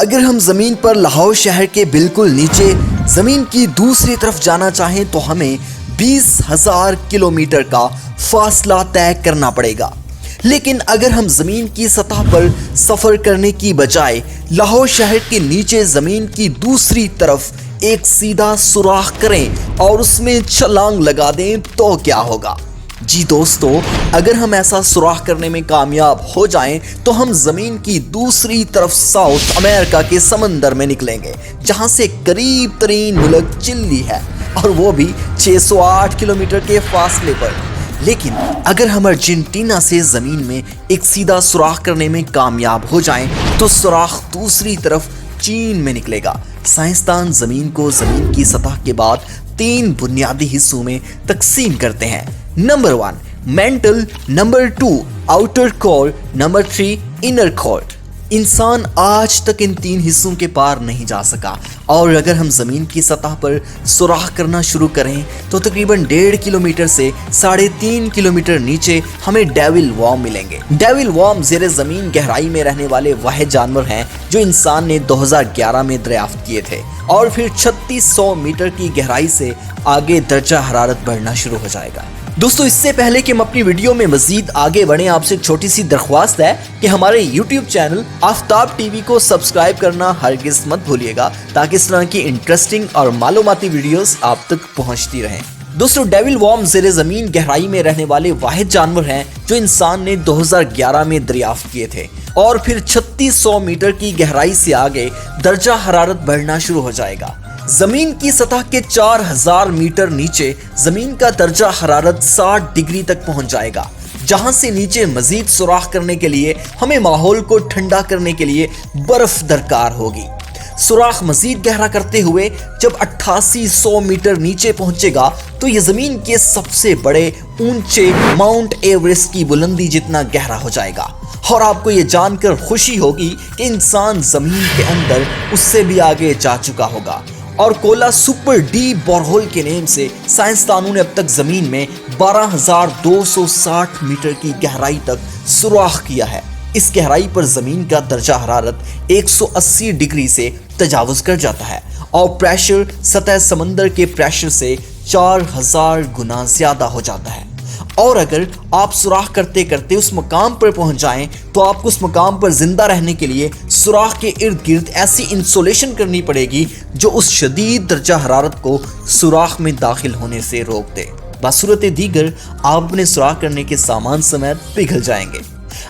اگر ہم زمین پر لاہور شہر کے بالکل نیچے زمین کی دوسری طرف جانا چاہیں تو ہمیں 20,000 کلومیٹر کا فاصلہ طے کرنا پڑے گا، لیکن اگر ہم زمین کی سطح پر سفر کرنے کی بجائے لاہور شہر کے نیچے زمین کی دوسری طرف ایک سیدھا سوراخ کریں اور اس میں چھلانگ لگا دیں تو کیا ہوگا؟ جی دوستو، اگر ہم ایسا سوراخ کرنے میں کامیاب ہو جائیں تو ہم زمین کی دوسری طرف ساؤتھ امریکہ کے سمندر میں نکلیں گے، جہاں سے قریب ترین ملک چلی ہے، اور وہ بھی 608 کلومیٹر کے فاصلے پر۔ لیکن اگر ہم ارجنٹینا سے زمین میں ایک سیدھا سوراخ کرنے میں کامیاب ہو جائیں تو سوراخ دوسری طرف چین میں نکلے گا۔ سائنسدان زمین کو زمین کی سطح کے بعد 3 بنیادی حصوں میں تقسیم کرتے ہیں۔ نمبر 1 مینٹل، نمبر 2 آؤٹر کور، نمبر 3 انر کور۔ انسان آج تک ان 3 حصوں کے پار نہیں جا سکا، اور اگر ہم زمین کی سطح پر سوراخ کرنا شروع کریں تو تقریباً 1.5 کلومیٹر سے 3.5 کلومیٹر نیچے ہمیں ڈیول وارم ملیں گے۔ ڈیول وارم زیر زمین گہرائی میں رہنے والے واحد جانور ہیں جو انسان نے 2011 میں دریافت کیے تھے، اور پھر 3600 میٹر کی گہرائی سے آگے درجہ حرارت بڑھنا شروع ہو جائے گا۔ دوستو، اس سے پہلے کہ ہم اپنی ویڈیو میں مزید آگے بڑھیں، آپ سے ایک چھوٹی سی درخواست ہے کہ ہمارے یوٹیوب چینل آفتاب ٹی وی کو سبسکرائب کرنا ہرگز مت بھولیے گا، تاکہ اس طرح کی انٹرسٹنگ اور معلوماتی ویڈیوز آپ تک پہنچتی رہیں۔ دوستو، ڈیول وارم زیر زمین گہرائی میں رہنے والے واحد جانور ہیں جو انسان نے 2011 میں دریافت کیے تھے، اور پھر 3600 میٹر کی گہرائی سے آگے درجہ حرارت بڑھنا شروع ہو جائے گا۔ زمین کی سطح کے 4000 میٹر نیچے زمین کا درجہ حرارت 60 ڈگری تک پہنچ جائے گا، جہاں سے نیچے مزید سوراخ کرنے کے لیے ہمیں ماحول کو ٹھنڈا کرنے کے لیے برف درکار ہوگی۔ سوراخ مزید گہرا کرتے ہوئے جب 8800 میٹر نیچے پہنچے گا تو یہ زمین کے سب سے بڑے اونچے ماؤنٹ ایوریسٹ کی بلندی جتنا گہرا ہو جائے گا، اور آپ کو یہ جان کر خوشی ہوگی کہ انسان زمین کے اندر اس سے بھی آگے جا چکا ہوگا، اور کولا سپر ڈیپ بورہول کے نیم سے سائنسدانوں نے اب تک زمین میں 12,260 میٹر کی گہرائی تک سوراخ کیا ہے۔ اس گہرائی پر زمین کا درجہ حرارت 180 ڈگری سے تجاوز کر جاتا ہے، اور پریشر سطح سمندر کے پریشر سے 4000 گنا زیادہ ہو جاتا ہے۔ اور اگر آپ سوراخ کرتے کرتے اس مقام پر پہنچ جائیں تو آپ کو اس مقام پر زندہ رہنے کے لیے سوراخ کے ارد گرد ایسی انسولیشن کرنی پڑے گی جو اس شدید درجہ حرارت کو سوراخ میں داخل ہونے سے روک دے۔ بصورت دیگر آپ اپنے سوراخ کرنے کے سامان سمیت پگھل جائیں گے۔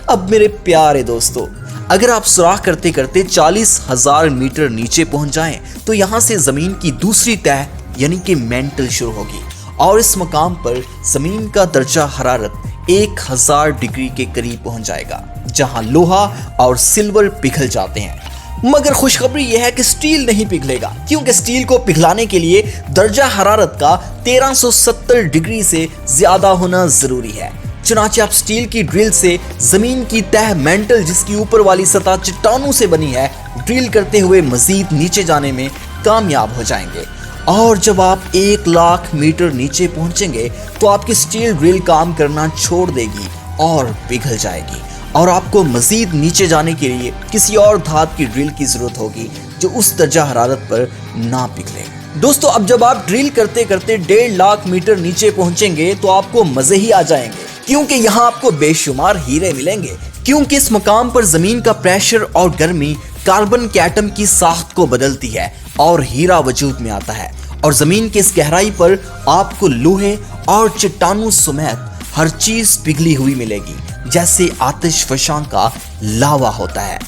اب میرے پیارے دوستو، اگر آپ سوراخ کرتے کرتے 40,000 میٹر نیچے پہنچ جائیں تو یہاں سے زمین کی دوسری تہہ یعنی کہ مینٹل شروع ہوگی، اور اس مقام پر زمین کا درجہ حرارت 1000 ڈگری کے قریب پہنچ جائے گا، جہاں لوہا اور سلور پگھل جاتے ہیں۔ مگر خوشخبری یہ ہے کہ سٹیل نہیں پگھلے گا، کیونکہ سٹیل کو پگھلانے کے لیے درجہ حرارت کا 1370 ڈگری سے زیادہ ہونا ضروری ہے۔ چنانچہ آپ سٹیل کی ڈرل سے زمین کی تہہ مینٹل، جس کی اوپر والی سطح چٹانوں سے بنی ہے، ڈرل کرتے ہوئے مزید نیچے جانے میں کامیاب ہو جائیں گے، اور جب آپ 1,00,000 میٹر نیچے پہنچیں گے تو آپ کی سٹیل ڈرل کام کرنا چھوڑ دے گی اور پگھل جائے گی، اور آپ کو مزید نیچے جانے کے لیے کسی اور دھات کی ڈرل کی ضرورت ہوگی جو اس درجہ حرارت پر نہ پگھلے۔ دوستو، اب جب آپ ڈرل کرتے کرتے 1,50,000 میٹر نیچے پہنچیں گے تو آپ کو مزے ہی آ جائیں گے، کیونکہ یہاں آپ کو بے شمار ہیرے ملیں گے، کیونکہ اس مقام پر زمین کا پریشر اور گرمی کاربن کے ایٹم کی ساخت کو بدلتی ہے اور ہیرا وجود میں آتا ہے، اور زمین کی اس گہرائی پر آپ کو لوہے اور چٹانوں سمیت ہر چیز پگھلی ہوئی ملے گی، جیسے آتش فشاں کا لاوا ہوتا ہے۔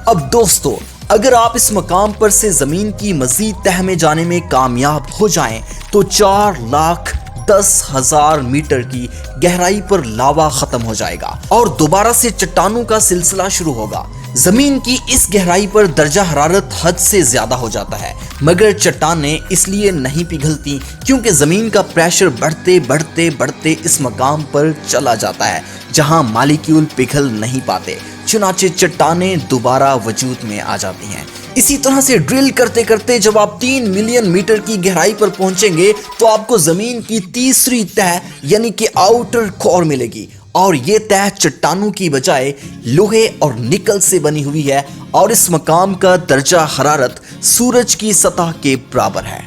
اب دوستو، اگر آپ اس مقام پر سے زمین کی مزید تہہ میں جانے میں کامیاب ہو جائیں تو 4,10,000 میٹر کی گہرائی پر لاوا ختم ہو جائے گا، اور دوبارہ سے چٹانوں کا سلسلہ شروع ہوگا۔ زمین کی اس گہرائی پر درجہ حرارت حد سے زیادہ ہو جاتا ہے، مگر چٹانیں اس لیے نہیں پگھلتی کیونکہ زمین کا پریشر بڑھتے بڑھتے بڑھتے اس مقام پر چلا جاتا ہے جہاں مالیکیول پگھل نہیں پاتے، چنانچہ چٹانیں دوبارہ وجود میں آ جاتی ہیں۔ اسی طرح سے ڈرل کرتے کرتے جب آپ 3 ملین میٹر کی گہرائی پر پہنچیں گے تو آپ کو زمین کی تیسری تہہ یعنی کہ آؤٹر کور ملے گی، اور یہ تہ چٹانوں کی بجائے لوہے اور نکل سے بنی ہوئی ہے اور اس مقام کا درجہ حرارت سورج کی سطح کے برابر ہے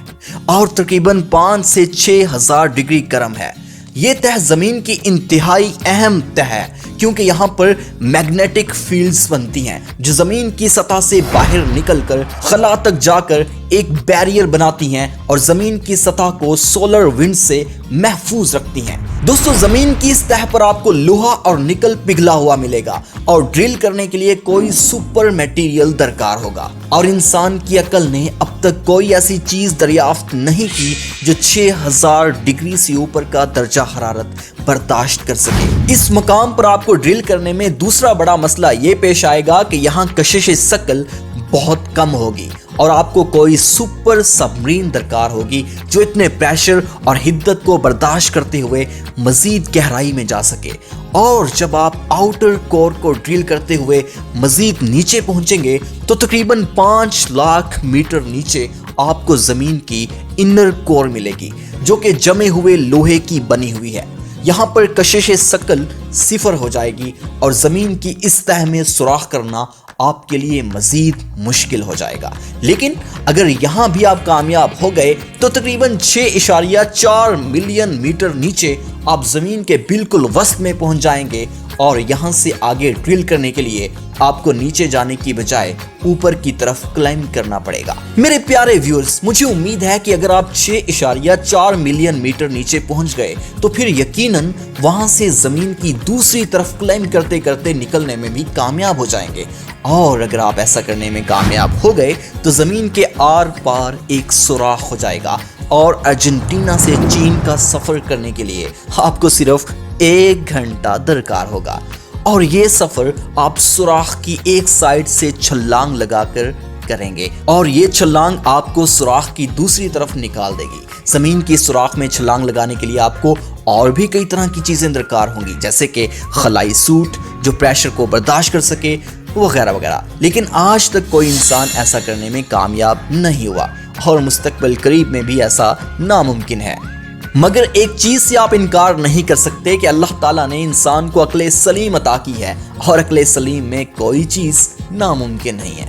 اور تقریباً 5 سے 6 ہزار ڈگری گرم ہے۔ یہ تہ زمین کی انتہائی اہم تہ ہے کیونکہ یہاں پر میگنیٹک فیلڈز بنتی ہیں جو زمین کی سطح سے باہر نکل کر خلا تک جا کر ایک بیریئر بناتی ہیں اور زمین کی سطح کو سولر ونڈ سے محفوظ رکھتی ہیں۔ دوستو زمین کی اس تہ پر آپ کو لوہا اور نکل پگھلا ہوا ملے گا اور ڈرل کرنے کے لیے کوئی سپر میٹیریل درکار ہوگا اور انسان کی عقل نے اب تک کوئی ایسی چیز دریافت نہیں کی جو 6000 ڈگری سے اوپر کا درجہ حرارت برداشت کر سکے۔ اس مقام پر آپ کو ڈرل کرنے میں دوسرا بڑا مسئلہ یہ پیش آئے گا کہ یہاں کشش ثقل بہت کم ہوگی اور آپ کو کوئی سپر سبمرین درکار ہوگی جو اتنے پریشر اور حدت کو برداشت کرتے ہوئے مزید گہرائی میں جا سکے۔ اور جب آپ آؤٹر کور کو ڈرل کرتے ہوئے مزید نیچے پہنچیں گے تو تقریباً 5 لاکھ میٹر نیچے آپ کو زمین کی انر کور ملے گی جو کہ جمے ہوئے لوہے کی بنی ہوئی ہے۔ یہاں پر کشش ثقل صفر ہو جائے گی اور زمین کی اس تہ میں سوراخ کرنا آپ کے لیے مزید مشکل ہو جائے گا۔ لیکن اگر یہاں بھی آپ کامیاب ہو گئے تو تقریباً 6.4 ملین میٹر نیچے آپ زمین کے بالکل وسط میں پہنچ جائیں گے اور یہاں سے آگے ڈرل کرنے کے لیے آپ کو نیچے جانے کی بجائے اوپر کی طرف کلائمب کرنا پڑے گا۔ میرے پیارے ویورز، مجھے امید ہے کہ اگر آپ 6.4 ملین میٹر نیچے پہنچ گئے تو پھر یقیناً وہاں سے زمین کی دوسری طرف کلائمب کرتے کرتے نکلنے میں بھی کامیاب ہو جائیں گے۔ اور اگر آپ ایسا کرنے میں کامیاب ہو گئے تو زمین کے آر پار ایک سوراخ ہو جائے گا اور ارجنٹینا سے چین کا سفر کرنے کے لیے آپ کو صرف 1 گھنٹہ درکار ہوگا اور یہ سفر آپ سوراخ کی ایک سائڈ سے چھلانگ لگا کر کریں گے اور یہ چھلانگ آپ کو سوراخ کی دوسری طرف نکال دے گی۔ زمین کی سوراخ میں چھلانگ لگانے کے لیے آپ کو اور بھی کئی طرح کی چیزیں درکار ہوں گی جیسے کہ خلائی سوٹ جو پریشر کو برداشت کر سکے وغیرہ وغیرہ، لیکن آج تک کوئی انسان ایسا کرنے میں کامیاب نہیں ہوا اور مستقبل قریب میں بھی ایسا ناممکن ہے۔ مگر ایک چیز سے آپ انکار نہیں کر سکتے کہ اللہ تعالیٰ نے انسان کو عقل سلیم عطا کی ہے اور عقل سلیم میں کوئی چیز ناممکن نہیں ہے۔